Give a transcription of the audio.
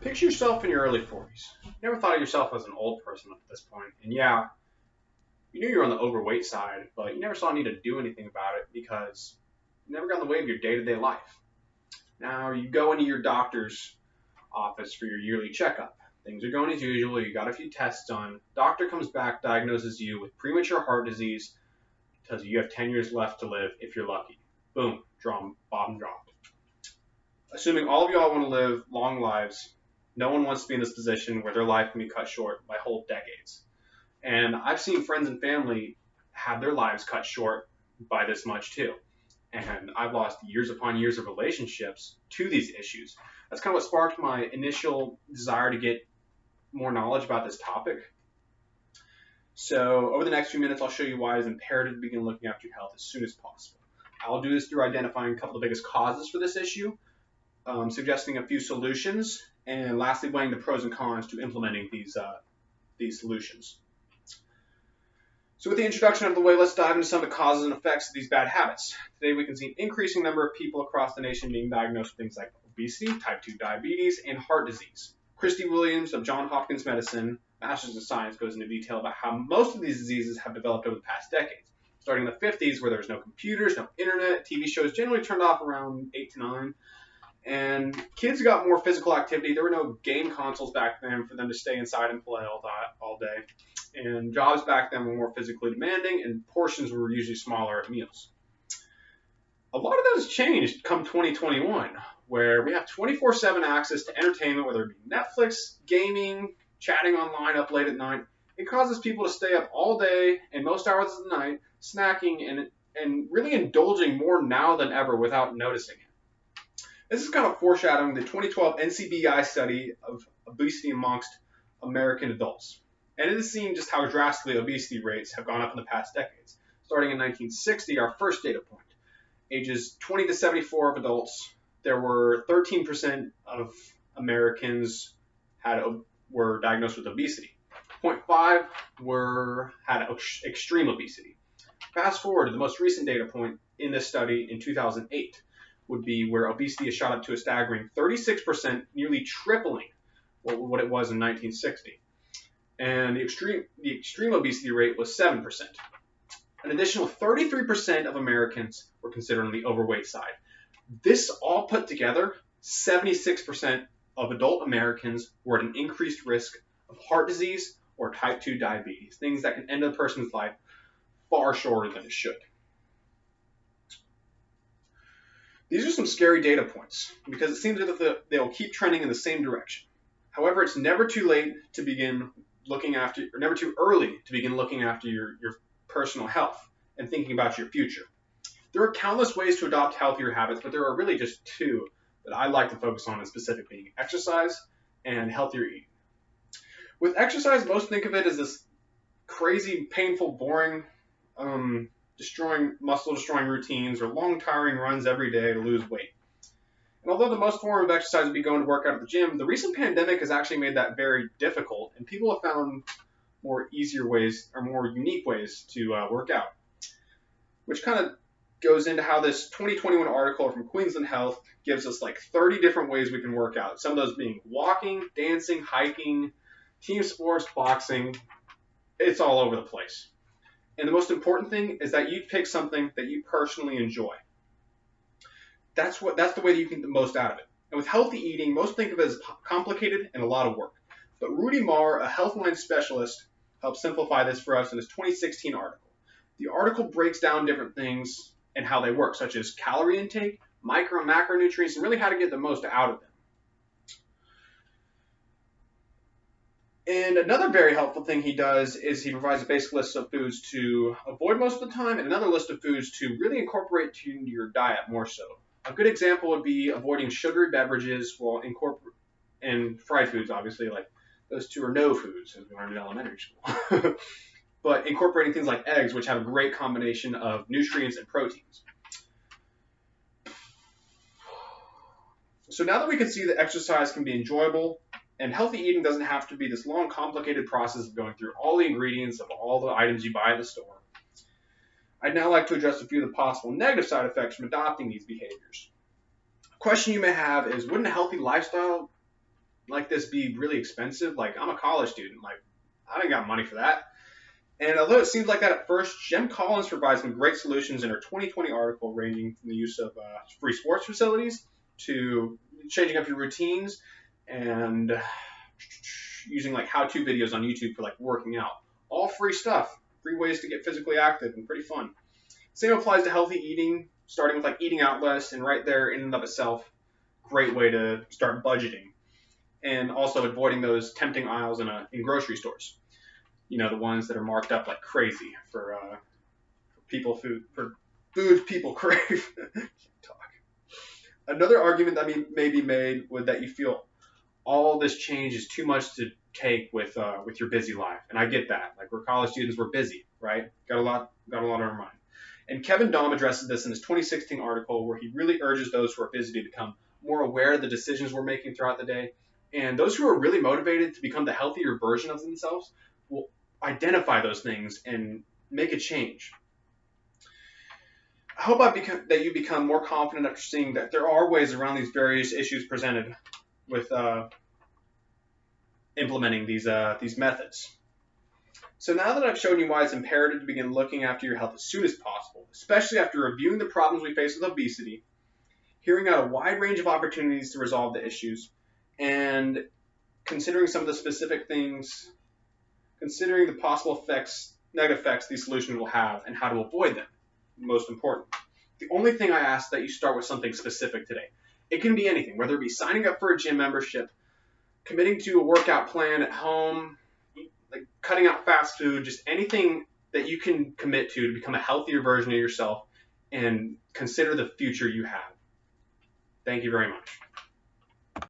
Picture yourself in your early 40s. You never thought of yourself as an old person up at this point. And yeah, you knew you were on the overweight side, but you never saw a need to do anything about it because you never got in the way of your day-to-day life. Now you go into your doctor's office for your yearly checkup. Things are going as usual. You got a few tests done. Doctor comes back, diagnoses you with premature heart disease, tells you have 10 years left to live if you're lucky. Boom, bottom dropped. Assuming all of y'all want to live long lives, no one wants to be in this position where their life can be cut short by whole decades. And I've seen friends and family have their lives cut short by this much too. And I've lost years upon years of relationships to these issues. That's kind of what sparked my initial desire to get more knowledge about this topic. So over the next few minutes, I'll show you why it is imperative to begin looking after your health as soon as possible. I'll do this through identifying a couple of the biggest causes for this issue, suggesting a few solutions, and lastly weighing the pros and cons to implementing these solutions. So with the introduction out of the way, let's dive into some of the causes and effects of these bad habits. Today we can see an increasing number of people across the nation being diagnosed with things like obesity, type 2 diabetes, and heart disease. Christy Williams of Johns Hopkins Medicine, Masters of Science, goes into detail about how most of these diseases have developed over the past decades. Starting in the 50s, where there was no computers, no internet, TV shows generally turned off around 8 to 9. And kids got more physical activity. There were no game consoles back then for them to stay inside and play all day. And jobs back then were more physically demanding, and portions were usually smaller at meals. A lot of that has changed come 2021, where we have 24/7 access to entertainment, whether it be Netflix, gaming, chatting online up late at night. It causes people to stay up all day and most hours of the night, snacking and really indulging more now than ever without noticing it. This is kind of foreshadowing the 2012 NCBI study of obesity amongst American adults. And it is seen just how drastically obesity rates have gone up in the past decades. Starting in 1960, our first data point, ages 20 to 74 of adults, there were 13% of Americans were diagnosed with obesity. 0.5 had extreme obesity. Fast forward to the most recent data point in this study in 2008 would be where obesity has shot up to a staggering 36%, nearly tripling what it was in 1960. And the extreme obesity rate was 7%. An additional 33% of Americans were considered on the overweight side. This all put together, 76% of adult Americans were at an increased risk of heart disease or type 2 diabetes, things that can end a person's life far shorter than it should. These are some scary data points because it seems as if they'll keep trending in the same direction. However, it's never too late to begin looking after, or never too early to begin looking after your personal health and thinking about your future. There are countless ways to adopt healthier habits, but there are really just two that I like to focus on in specific, being exercise and healthier eating. With exercise, most think of it as this crazy, painful, boring, muscle-destroying routines or long, tiring runs every day to lose weight. And although the most form of exercise would be going to work out at the gym, the recent pandemic has actually made that very difficult, and people have found more easier ways or more unique ways to work out, which kind of goes into how this 2021 article from Queensland Health gives us like 30 different ways we can work out. Some of those being walking, dancing, hiking, team sports, boxing. It's all over the place. And the most important thing is that you pick something that you personally enjoy. That's the way that you can get the most out of it. And with healthy eating, most think of it as complicated and a lot of work. But Rudy Marr, a Healthline specialist, helped simplify this for us in his 2016 article. The article breaks down different things and how they work, such as calorie intake, micro and macronutrients, and really how to get the most out of them. And another very helpful thing he does is he provides a basic list of foods to avoid most of the time and another list of foods to really incorporate into your diet more so. A good example would be avoiding sugary beverages and fried foods, obviously, like those two are no foods, as we learned in elementary school. But incorporating things like eggs, which have a great combination of nutrients and proteins. So now that we can see that exercise can be enjoyable, and healthy eating doesn't have to be this long, complicated process of going through all the ingredients of all the items you buy at the store, I'd now like to address a few of the possible negative side effects from adopting these behaviors. A question you may have is, wouldn't a healthy lifestyle like this be really expensive? Like, I'm a college student. Like, I didn't got money for that. And although it seems like that at first, Jem Collins provides some great solutions in her 2020 article, ranging from the use of free sports facilities to changing up your routines and using like how-to videos on YouTube for like working out. All free stuff, free ways to get physically active and pretty fun. Same applies to healthy eating, starting with like eating out less, and right there in and of itself, great way to start budgeting. And also avoiding those tempting aisles in grocery stores. You know, the ones that are marked up like crazy for foods people crave. Can't talk. Another argument that may be made would that you feel all this change is too much to take with your busy life, and I get that. Like, we're college students, we're busy, right? Got a lot on our mind. And Kevin Dahm addresses this in his 2016 article, where he really urges those who are busy to become more aware of the decisions we're making throughout the day. And those who are really motivated to become the healthier version of themselves will identify those things and make a change. I hope that you become more confident after seeing that there are ways around these various issues presented with implementing these methods. So now that I've shown you why it's imperative to begin looking after your health as soon as possible, especially after reviewing the problems we face with obesity, hearing out a wide range of opportunities to resolve the issues, and considering some of the specific things, considering the possible negative effects these solutions will have and how to avoid them, most important. The only thing I ask that you start with something specific today. It can be anything, whether it be signing up for a gym membership, committing to a workout plan at home, like cutting out fast food, just anything that you can commit to become a healthier version of yourself and consider the future you have. Thank you very much.